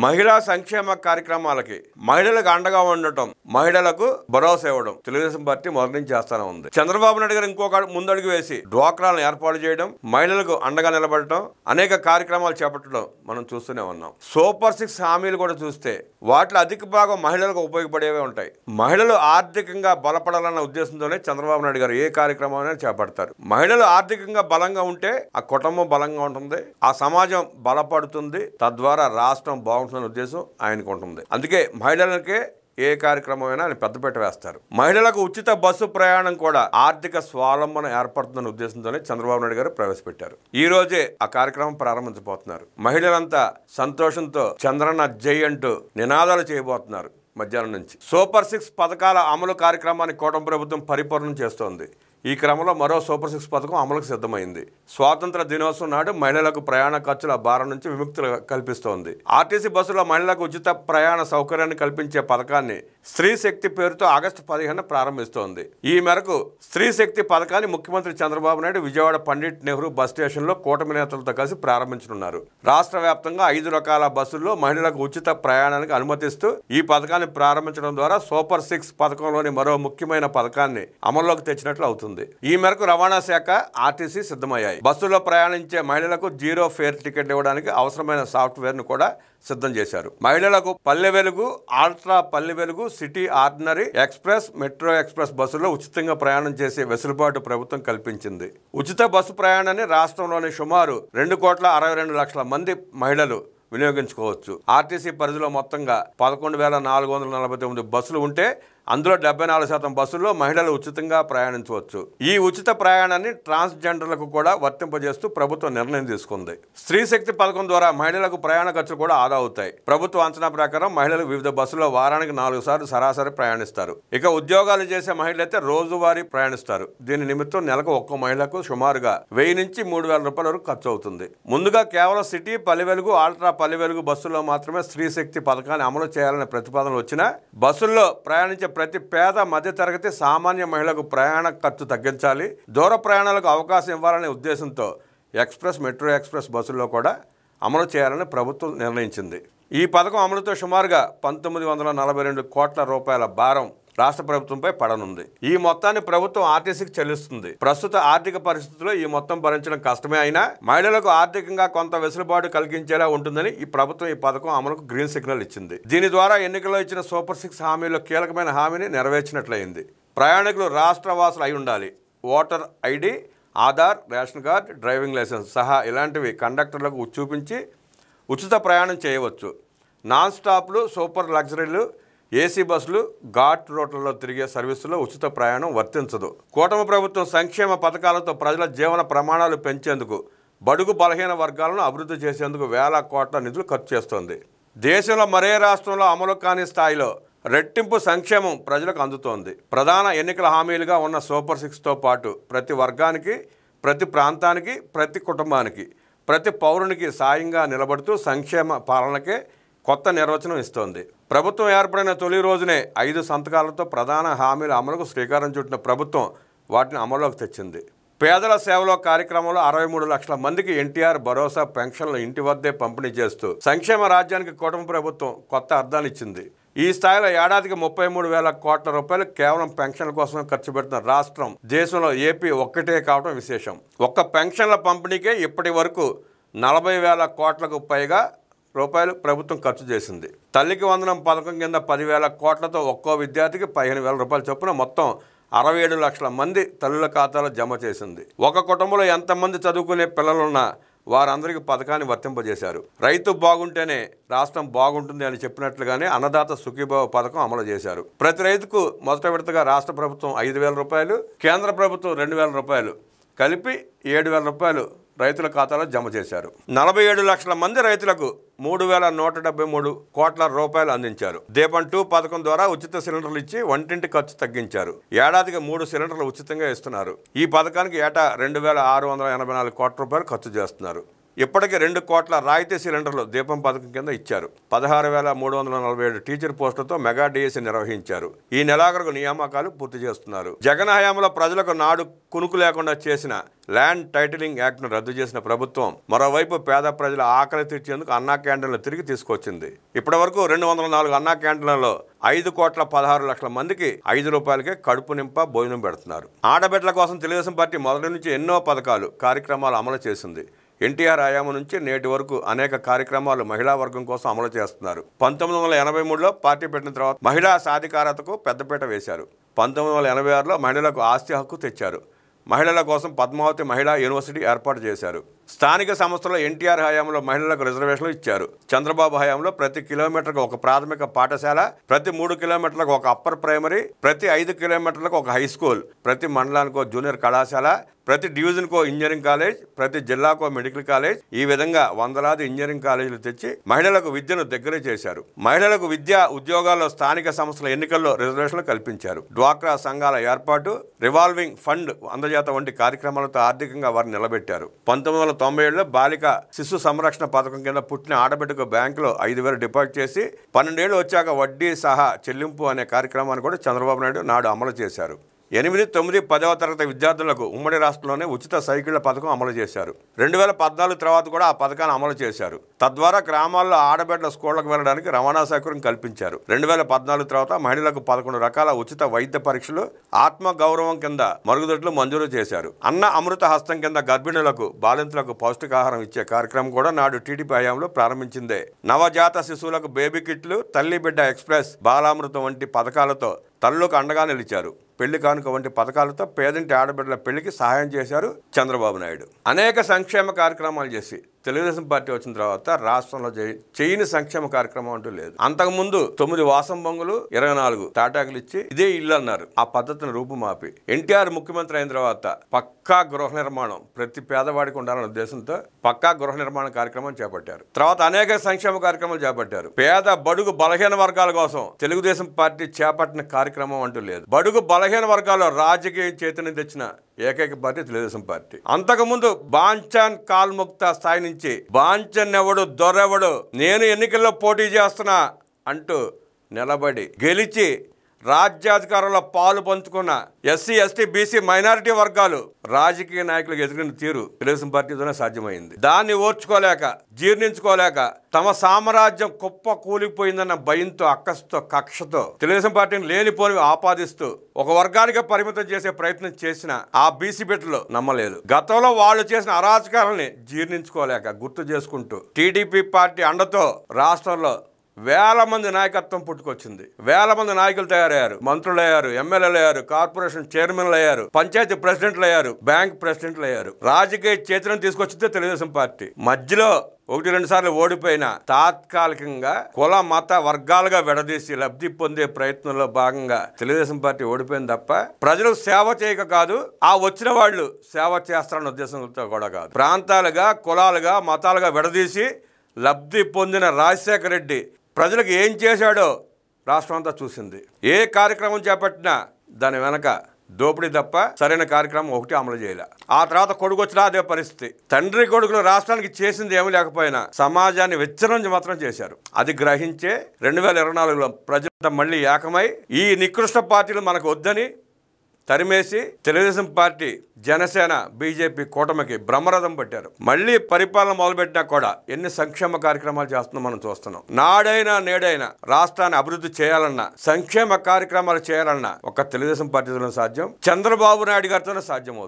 మహిళా సంక్షేమ కార్యక్రమాలకి మహిళలకు అండగా ఉండటం, మహిళలకు భరోసా ఇవ్వడం తెలుగుదేశం పార్టీ మొదటి నుంచి చేస్తానే ఉంది. చంద్రబాబు నాయుడు గారు ఇంకొక ముందడుగు వేసి డ్వాక్రాలను ఏర్పాటు చేయడం, మహిళలకు అండగా నిలబడటం, అనేక కార్యక్రమాలు చేపట్టడం మనం చూస్తూనే ఉన్నాం. సూపర్ 6 హామీలు కూడా చూస్తే వాటిలో అధిక భాగం మహిళలకు ఉపయోగపడేవే ఉంటాయి. మహిళలు ఆర్థికంగా బలపడాలన్న ఉద్దేశంతోనే చంద్రబాబు నాయుడు గారు ఏ కార్యక్రమాన్ని చేపడతారు. మహిళలు ఆర్థికంగా బలంగా ఉంటే ఆ కుటుంబం బలంగా ఉంటుంది, ఆ సమాజం బలపడుతుంది, తద్వారా రాష్ట్రం బాగుంటుందనే ఉద్దేశం ఆయనకు ఉంటుంది. అందుకే మహిళలకే ఏ కార్యక్రమమైనా ఆయన పెద్దపీట వేస్తారు. మహిళలకు ఉచిత బస్సు ప్రయాణం కూడా ఆర్థిక స్వావలంబన ఏర్పడుతుందనే ఉద్దేశంతోనే చంద్రబాబు నాయుడు గారు ప్రవేశపెట్టారు. ఈ రోజే ఆ కార్యక్రమం ప్రారంభించబోతున్నారు. మహిళలంతా సంతోషంతో చంద్రన్న జై అంటూ నినాదాలు చేయబోతున్నారు. మధ్యాహ్నం నుంచి సూపర్ 6 పథకాల అమలు కార్యక్రమాన్ని కూటమి ప్రభుత్వం పరిపూర్ణం చేస్తోంది. ఈ క్రమంలో మరో సూపర్ 6 పథకం అమలుకు సిద్ధమైంది. స్వాతంత్ర దినోత్సవం నాడు మహిళలకు ప్రయాణ ఖర్చుల భారం నుంచి విముక్తులు కల్పిస్తోంది. ఆర్టీసీ బస్సులో మహిళలకు ఉచిత ప్రయాణ సౌకర్యాన్ని కల్పించే పథకాన్ని స్త్రీ శక్తి పేరుతో ఆగస్టు 15న ప్రారంభిస్తోంది. ఈ మేరకు స్త్రీ శక్తి పథకాన్ని ముఖ్యమంత్రి చంద్రబాబు నాయుడు విజయవాడ పండిట్ నెహ్రూ బస్ స్టేషన్లో కూటమి నేతలతో కలిసి ప్రారంభించనున్నారు. రాష్ట్ర వ్యాప్తంగా 5 రకాల బస్సుల్లో మహిళలకు ఉచిత ప్రయాణానికి అనుమతిస్తూ ఈ పథకాన్ని ప్రారంభించడం ద్వారా సూపర్ 6 పథకంలోని మరో ముఖ్యమైన పథకాన్ని అమల్లోకి తెచ్చినట్లు అవుతుంది. ఈ మేరకు రవాణా శాఖ, ఆర్టీసీ సిద్ధమయ్యాయి. బస్సులో ప్రయాణించే మహిళలకు 0 ఫేర్ టికెట్ ఇవ్వడానికి అవసరమైన సాఫ్ట్వేర్ ను కూడా సిద్ధం చేశారు. మహిళలకు Palle Velugu, ultra Palle Velugu, city ordinary express, metro express బస్సుల్లో ఉచితంగా ప్రయాణం చేసే వెసులుబాటు ప్రభుత్వం కల్పించింది. ఉచిత బస్సు ప్రయాణాన్ని రాష్ట్రంలోని సుమారు 2,62,00,000 మంది మహిళలు వినియోగించుకోవచ్చు. ఆర్టీసీ పరిధిలో మొత్తంగా 11,449 బస్సులు ఉంటే అందులో 74% బస్సుల్లో మహిళలు ఉచితంగా ప్రయాణించవచ్చు. ఈ ఉచిత ప్రయాణాన్ని ట్రాన్స్జెండర్లకు కూడా వర్తింపజేస్తూ ప్రభుత్వం నిర్ణయం తీసుకుంది. స్త్రీ శక్తి పథకం ద్వారా మహిళలకు ప్రయాణ ఖర్చులు కూడా ఆదా అవుతాయి. ప్రభుత్వ అంచనా ప్రకారం మహిళలు వివిధ బస్సుల్లో వారానికి 4 సార్లు సరాసరి ప్రయాణిస్తారు. ఇక ఉద్యోగాలు చేసే మహిళలైతే రోజువారీ ప్రయాణిస్తారు. దీని నిమిత్తం నెలకు ఒక్కో మహిళకు సుమారుగా 1000 నుంచి 3,000 రూపాయల వరకు ఖర్చు అవుతుంది. ముందుగా కేవలం సిటీ పల్లె వెలుగు, అల్ట్రా పల్లె వెలుగు బస్సుల్లో మాత్రమే స్త్రీ శక్తి పథకాన్ని అమలు చేయాలనే ప్రతిపాదనలు వచ్చినా బస్సుల్లో ప్రయాణించే ప్రతి పేద మధ్యతరగతి సామాన్య మహిళకు ప్రయాణ ఖర్చు తగ్గించాలి, దూర ప్రయాణాలకు అవకాశం ఇవ్వాలనే ఉద్దేశంతో ఎక్స్ప్రెస్, మెట్రో ఎక్స్ప్రెస్ బస్సుల్లో కూడా అమలు చేయాలని ప్రభుత్వం నిర్ణయించింది. ఈ పథకం అమలుతో సుమారుగా 1942 కోట్ల రూపాయల భారం రాష్ట్ర ప్రభుత్వంపై పడనుంది. ఈ మొత్తాన్ని ప్రభుత్వం ఆర్టీసీకి చెల్లిస్తుంది. ప్రస్తుత ఆర్థిక పరిస్థితుల్లో ఈ మొత్తం భరించడం కష్టమే అయినా మహిళలకు ఆర్థికంగా కొంత వెసులుబాటు కలిగించేలా ఉంటుందని ఈ ప్రభుత్వం ఈ పథకం అమలుకు గ్రీన్ సిగ్నల్ ఇచ్చింది. దీని ద్వారా ఎన్నికల్లో ఇచ్చిన సూపర్ 6 హామీల్లో కీలకమైన హామీని నెరవేర్చినట్లయింది. ప్రయాణికులు రాష్ట్ర వాసులు అయి ఉండాలి. Voter ID, Aadhaar, ration card, driving licence సహా ఇలాంటివి కండక్టర్లకు చూపించి ఉచిత ప్రయాణం చేయవచ్చు. నాన్ స్టాప్లు, సూపర్ లగ్జరీలు, ఏసీ బస్సులు, ఘాట్ రోడ్లలో తిరిగే సర్వీసులో ఉచిత ప్రయాణం వర్తించదు. కూటమి ప్రభుత్వం సంక్షేమ పథకాలతో ప్రజల జీవన ప్రమాణాలు పెంచేందుకు, బడుగు బలహీన వర్గాలను అభివృద్ధి చేసేందుకు వేల కోట్ల నిధులు ఖర్చు చేస్తోంది. దేశంలో మరే రాష్ట్రంలో అమలు కాని స్థాయిలో రెట్టింపు సంక్షేమం ప్రజలకు అందుతోంది. ప్రధాన ఎన్నికల హామీలుగా ఉన్న సూపర్ 6తో పాటు ప్రతి వర్గానికి, ప్రతి ప్రాంతానికి, ప్రతి కుటుంబానికి, ప్రతి పౌరునికి సాయంగా నిలబడుతూ సంక్షేమ పాలనకే కొత్త నిర్వచనం ఇస్తోంది. ప్రభుత్వం ఏర్పడిన తొలి రోజునే 5 సంతకాలతో ప్రధాన హామీల అమలుకు శ్రీకారం చుట్టిన ప్రభుత్వం వాటిని అమల్లోకి తెచ్చింది. పేదల సేవలో కార్యక్రమంలో 63 లక్షల మందికి ఎన్టీఆర్ భరోసా పెన్షన్లు ఇంటి వద్దే పంపిణీ చేస్తూ సంక్షేమ రాజ్యానికి కూటమి ప్రభుత్వం కొత్త అర్థాన్ని ఇచ్చింది. ఈ స్థాయిలో ఏడాదికి 33,000 కోట్ల రూపాయలు కేవలం పెన్షన్ల కోసమే ఖర్చు పెడుతున్న రాష్ట్రం దేశంలో ఏపీ ఒక్కటే కావడం విశేషం. ఒక్క పెన్షన్ల పంపిణీకే ఇప్పటి వరకు 40,000 కోట్లకు పైగా రూపాయలు ప్రభుత్వం ఖర్చు చేసింది. తల్లికి వందనం పథకం కింద 10,000 కోట్లతో ఒక్కో విద్యార్థికి 15,000 రూపాయలు చొప్పున మొత్తం 67 లక్షల మంది తల్లుల ఖాతాలో జమ చేసింది. ఒక కుటుంబంలో ఎంతమంది చదువుకునే పిల్లలున్నా వారందరికీ పథకాన్ని వర్తింపజేశారు. రైతు బాగుంటేనే రాష్ట్రం బాగుంటుంది అని చెప్పినట్లుగానే అన్నదాత సుఖీభావ పథకం అమలు చేశారు. ప్రతి రైతుకు మొదట విడతగా రాష్ట్ర ప్రభుత్వం 5,000 రూపాయలు, కేంద్ర ప్రభుత్వం 2,000 రూపాయలు కలిపి 7,000 రూపాయలు రైతుల ఖాతాలో జమ చేశారు. 47 లక్షల మంది రైతులకు 3,173 కోట్ల రూపాయలు అందించారు. దీపం 2 పథకం ద్వారా ఉచిత సిలిండర్లు ఇచ్చి వంటింటి ఖర్చు తగ్గించారు. ఏడాదికి 3 సిలిండర్లు ఉచితంగా ఇస్తున్నారు. ఈ పథకానికి ఏటా 2,684 కోట్ల రూపాయలు ఖర్చు చేస్తున్నారు. ఇప్పటికి 2 కోట్ల రాయితీ సిలిండర్లు దీపం పథకం కింద ఇచ్చారు. 16,347 టీచర్ పోస్టులతో మెగా డిఎస్సి నిర్వహించారు. ఈ నెలాఖరుకు నియామకాలు పూర్తి చేస్తున్నారు. జగన్ హయాంలో ప్రజలకు నాడు కునుకు లేకుండా చేసిన ల్యాండ్ టైటిలింగ్ యాక్ట్ను రద్దు చేసిన ప్రభుత్వం మరోవైపు పేద ప్రజల ఆకలి తీర్చేందుకు అన్నా క్యాంటీన్లు తిరిగి తీసుకొచ్చింది. ఇప్పటి వరకు 204 అన్నా క్యాంటీన్లలో 5,16,00,000 మందికి 5 రూపాయలకే కడుపు నింప భోజనం పెడుతున్నారు. ఆడబిడ్డల కోసం తెలుగుదేశం పార్టీ మొదటి నుంచి ఎన్నో పథకాలు కార్యక్రమాలు అమలు చేసింది. ఎన్టీఆర్ హయాము నుంచి నేటి వరకు అనేక కార్యక్రమాలు మహిళా వర్గం కోసం అమలు చేస్తున్నారు. 1983లో పార్టీ పెట్టిన తర్వాత మహిళా సాధికారతకు పెద్దపీట వేశారు. 1986లో మహిళలకు ఆస్తి హక్కు తెచ్చారు. మహిళల కోసం పద్మావతి మహిళా యూనివర్సిటీ ఏర్పాటు చేశారు. స్థానిక సంస్థలో ఎన్టీఆర్ హయాంలో మహిళలకు రిజర్వేషన్లు ఇచ్చారు. చంద్రబాబు హయాంలో ప్రతి కిలోమీటర్కు ఒక ప్రాథమిక పాఠశాల, ప్రతి 3 కిలోమీటర్లకు ఒక అప్పర్ ప్రైమరీ, ప్రతి 5 కిలోమీటర్లకు ఒక హై స్కూల్, ప్రతి మండలానికో జూనియర్ కళాశాల, ప్రతి డివిజన్కో ఇంజనీరింగ్ కాలేజ్, ప్రతి జిల్లాకో మెడికల్ కాలేజ్, ఈ విధంగా వందలాది ఇంజనీరింగ్ కాలేజీలు తెచ్చి మహిళలకు విద్యను దగ్గర చేశారు. మహిళలకు విద్యా ఉద్యోగాల్లో స్థానిక సంస్థల ఎన్నికల్లో రిజర్వేషన్లు కల్పించారు. డ్వాక్రా సంఘాల ఏర్పాటు, రివాల్వింగ్ ఫండ్ అందజేత వంటి కార్యక్రమాలతో ఆర్థికంగా వారిని నిలబెట్టారు. 1997లో బాలిక శిశు సంరక్షణ పథకం కింద పుట్టిన ఆడబిడ్డకు బ్యాంకులో 5,000 డిపాజిట్ చేసి 12 ఏళ్లు వచ్చాక వడ్డీ సహా చెల్లింపు అనే కార్యక్రమాన్ని కూడా చంద్రబాబు నాయుడు నాడు అమలు చేశారు. 8, 9, 10వ తరగతి విద్యార్థులకు ఉమ్మడి రాష్ట్రంలోనే ఉచిత సైకిళ్ల పథకం అమలు చేశారు. 2014 తర్వాత కూడా ఆ పథకాన్ని అమలు చేశారు. తద్వారా గ్రామాల్లో ఆడబిడ్డల స్కూళ్లకు వెళ్లడానికి రవాణా సౌకర్యం కల్పించారు. 2014 తర్వాత మహిళలకు 11 రకాల ఉచిత వైద్య పరీక్షలు, ఆత్మ గౌరవం కింద మరుగుదొడ్లు మంజూరు చేశారు. అన్న అమృత హస్తం కింద గర్భిణులకు, బాలింతలకు పౌష్టికాహారం ఇచ్చే కార్యక్రమం కూడా నాడు టీడీపీ హయాంలో ప్రారంభించిందే. నవజాత శిశువులకు బేబీ కిట్లు, తల్లి బిడ్డ ఎక్స్ప్రెస్, బాలామృతం వంటి పథకాలతో తల్లులకు అండగా నిలిచారు. పెళ్లి కానుక వంటి పథకాలతో పేదింటి ఆడబిడ్డల పెళ్లికి సహాయం చేశారు చంద్రబాబు నాయుడు. అనేక సంక్షేమ కార్యక్రమాలు చేసి తెలుగుదేశం పార్టీ వచ్చిన తర్వాత రాష్ట్రంలో చేయని సంక్షేమ కార్యక్రమం అంటూ లేదు. అంతకుముందు 9 వాసం బొంగులు, 24 తాటాకులు ఇచ్చి ఇదే ఇల్లు అన్నారు. ఆ పద్ధతిని రూపుమాపి ఎన్టీఆర్ ముఖ్యమంత్రి అయిన తర్వాత పక్కా గృహ నిర్మాణం ప్రతి పేదవాడికి ఉండాలనే ఉద్దేశంతో పక్కా గృహ నిర్మాణ కార్యక్రమం చేపట్టారు. తర్వాత అనేక సంక్షేమ కార్యక్రమాలు చేపట్టారు. పేద బడుగు బలహీన వర్గాల కోసం తెలుగుదేశం పార్టీ చేపట్టిన కార్యక్రమం అంటూ లేదు. బడుగు బలహీన వర్గాల్లో రాజకీయ చైతన్యం తెచ్చిన ఏకైక పార్టీ తెలుగుదేశం పార్టీ. అంతకుముందు బాంఛన్ కాల్ముక్త స్థాయి నుంచి బాంఛన్ ఎవడు దొరెవడు నేను ఎన్నికల్లో పోటీ చేస్తున్నా అంటూ నిలబడి గెలిచి రాజ్యాధికారంలో పాలు పంచుకున్న ఎస్సీ, ఎస్టీ, బీసీ, మైనారిటీ వర్గాలు రాజకీయ నాయకులకు ఎదిగిన తీరు తెలుగుదేశం పార్టీతోనే సాధ్యమైంది. దాన్ని ఓర్చుకోలేక, జీర్ణించుకోలేక తమ సామ్రాజ్యం కుప్ప కూలిపోయిందన్న భయంతో, అక్కసుతో, కక్షతో తెలుగుదేశం పార్టీని లేనిపోని ఆపాదిస్తూ ఒక వర్గానికి పరిమితం చేసే ప్రయత్నం చేసిన ఆ బీసీ బిడ్డలు నమ్మలేదు. గతంలో వాళ్ళు చేసిన అరాచకాలని జీర్ణించుకోలేక గుర్తు చేసుకుంటూ టీడీపీ పార్టీ అండతో రాష్ట్రంలో వేల మంది నాయకత్వం పుట్టుకొచ్చింది. వేల మంది నాయకులు తయారయ్యారు. మంత్రులు అయ్యారు, ఎమ్మెల్యేలు అయ్యారు, కార్పొరేషన్ చైర్మన్లు అయ్యారు, పంచాయతీ ప్రెసిడెంట్లు అయ్యారు, బ్యాంక్ ప్రెసిడెంట్లు అయ్యారు. రాజకీయ చైతన్యం తీసుకొచ్చిందే తెలుగుదేశం పార్టీ. మధ్యలో 1-2 సార్లు ఓడిపోయిన తాత్కాలికంగా కుల మత వర్గాలుగా విడదీసి లబ్ధి పొందే ప్రయత్నంలో భాగంగా తెలుగుదేశం పార్టీ ఓడిపోయింది తప్ప ప్రజలకు సేవ చేయక కాదు, ఆ వచ్చిన వాళ్ళు సేవ చేస్తారన్న ఉద్దేశంతో కూడా కాదు. ప్రాంతాలుగా, కులాలుగా, మతాలుగా విడదీసి లబ్ధి పొందిన రాజశేఖర రెడ్డి ప్రజలకు ఏం చేశాడో రాష్ట్రం అంతా చూసింది. ఏ కార్యక్రమం చేపట్టినా దాని వెనక దోపిడీ తప్ప సరైన కార్యక్రమం ఒకటి అమలు చేయలే. ఆ తర్వాత కొడుకు వచ్చినా అదే పరిస్థితి. తండ్రి కొడుకులు రాష్ట్రానికి చేసింది ఏమీ లేకపోయినా సమాజాన్ని విచ్చరించి మాత్రం చేశారు. అది గ్రహించే 2024లో ప్రజలంతా మళ్ళీ ఏకమై ఈ నికృష్ట పార్టీలు మనకు వద్దని తరిమేసి తెలుగుదేశం పార్టీ, జనసేన, బీజేపీ కూటమికి బ్రహ్మరథం పట్టారు. మళ్ళీ పరిపాలన మొదలుపెట్టినా కూడా ఎన్ని సంక్షేమ కార్యక్రమాలు చేస్తున్నాం మనం చూస్తున్నాం. నాడైనా నేడైనా రాష్ట్రాన్ని అభివృద్ధి చేయాలన్నా, సంక్షేమ కార్యక్రమాలు చేయాలన్నా ఒక్క తెలుగుదేశం పార్టీతోనే సాధ్యం, చంద్రబాబు నాయుడు గారితోనే సాధ్యం అవుతుంది.